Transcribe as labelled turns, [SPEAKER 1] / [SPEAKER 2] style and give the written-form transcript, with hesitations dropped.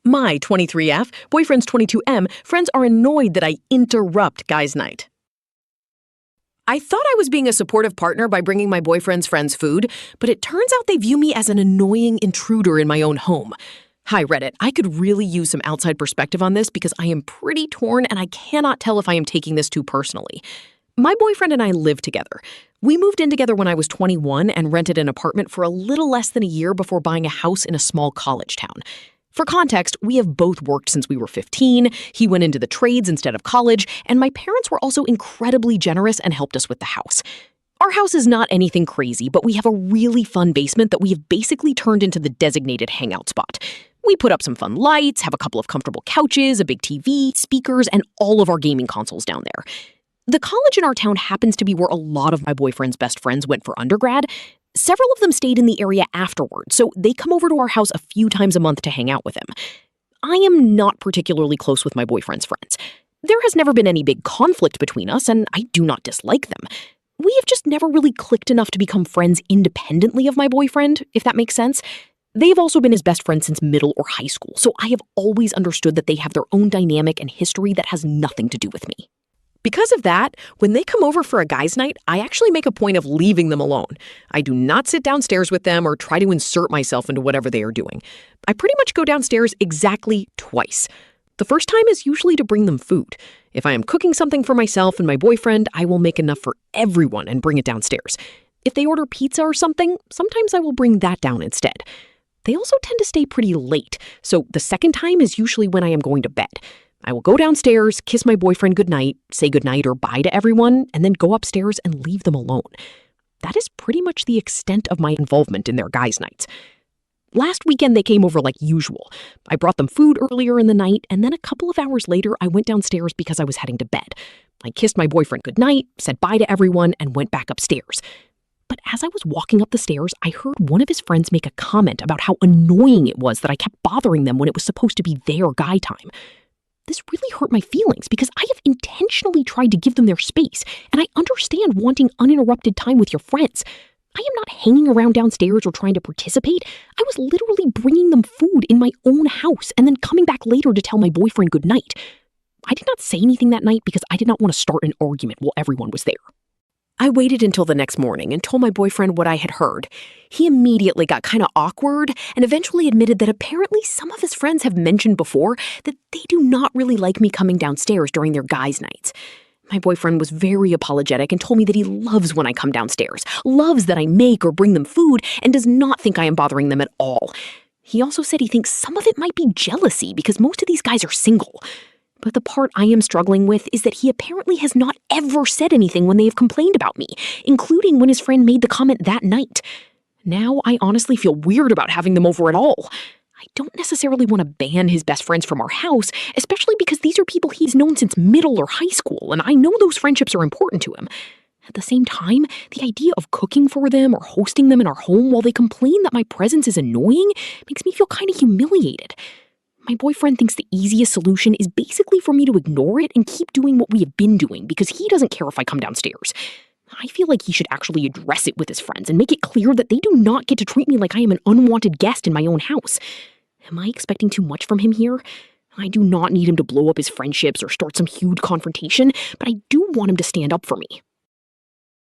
[SPEAKER 1] My 23F, boyfriend's 22M, friends are annoyed that I interrupt guys' night. I thought I was being a supportive partner by bringing my boyfriend's friends food, but it turns out they view me as an annoying intruder in my own home. Hi, Reddit. I could really use some outside perspective on this because I am pretty torn and I cannot tell if I am taking this too personally. My boyfriend and I live together. We moved in together when I was 21 and rented an apartment for a little less than a year before buying a house in a small college town. For context, we have both worked since we were 15, he went into the trades instead of college, and my parents were also incredibly generous and helped us with the house. Our house is not anything crazy, but we have a really fun basement that we have basically turned into the designated hangout spot. We put up some fun lights, have a couple of comfortable couches, a big TV, speakers, and all of our gaming consoles down there. The college in our town happens to be where a lot of my boyfriend's best friends went for undergrad. Several of them stayed in the area afterward, so they come over to our house a few times a month to hang out with him. I am not particularly close with my boyfriend's friends. There has never been any big conflict between us, and I do not dislike them. We have just never really clicked enough to become friends independently of my boyfriend, if that makes sense. They've also been his best friends since middle or high school, so I have always understood that they have their own dynamic and history that has nothing to do with me. Because of that, when they come over for a guys' night, I actually make a point of leaving them alone. I do not sit downstairs with them or try to insert myself into whatever they are doing. I pretty much go downstairs exactly twice. The first time is usually to bring them food. If I am cooking something for myself and my boyfriend, I will make enough for everyone and bring it downstairs. If they order pizza or something, sometimes I will bring that down instead. They also tend to stay pretty late, so the second time is usually when I am going to bed. I will go downstairs, kiss my boyfriend goodnight, say goodnight or bye to everyone, and then go upstairs and leave them alone. That is pretty much the extent of my involvement in their guys' nights. Last weekend, they came over like usual. I brought them food earlier in the night, and then a couple of hours later, I went downstairs because I was heading to bed. I kissed my boyfriend goodnight, said bye to everyone, and went back upstairs. But as I was walking up the stairs, I heard one of his friends make a comment about how annoying it was that I kept bothering them when it was supposed to be their guy time. This really hurt my feelings because I have intentionally tried to give them their space, and I understand wanting uninterrupted time with your friends. I am not hanging around downstairs or trying to participate. I was literally bringing them food in my own house and then coming back later to tell my boyfriend goodnight. I did not say anything that night because I did not want to start an argument while everyone was there. I waited until the next morning and told my boyfriend what I had heard. He immediately got kind of awkward and eventually admitted that apparently some of his friends have mentioned before that they do not really like me coming downstairs during their guys' nights. My boyfriend was very apologetic and told me that he loves when I come downstairs, loves that I make or bring them food, and does not think I am bothering them at all. He also said he thinks some of it might be jealousy because most of these guys are single. But the part I am struggling with is that he apparently has not ever said anything when they have complained about me, including when his friend made the comment that night. Now I honestly feel weird about having them over at all. I don't necessarily want to ban his best friends from our house, especially because these are people he's known since middle or high school, and I know those friendships are important to him. At the same time, the idea of cooking for them or hosting them in our home while they complain that my presence is annoying makes me feel kind of humiliated. My boyfriend thinks the easiest solution is basically for me to ignore it and keep doing what we have been doing because he doesn't care if I come downstairs. I feel like he should actually address it with his friends and make it clear that they do not get to treat me like I am an unwanted guest in my own house. Am I expecting too much from him here? I do not need him to blow up his friendships or start some huge confrontation, but I do want him to stand up for me.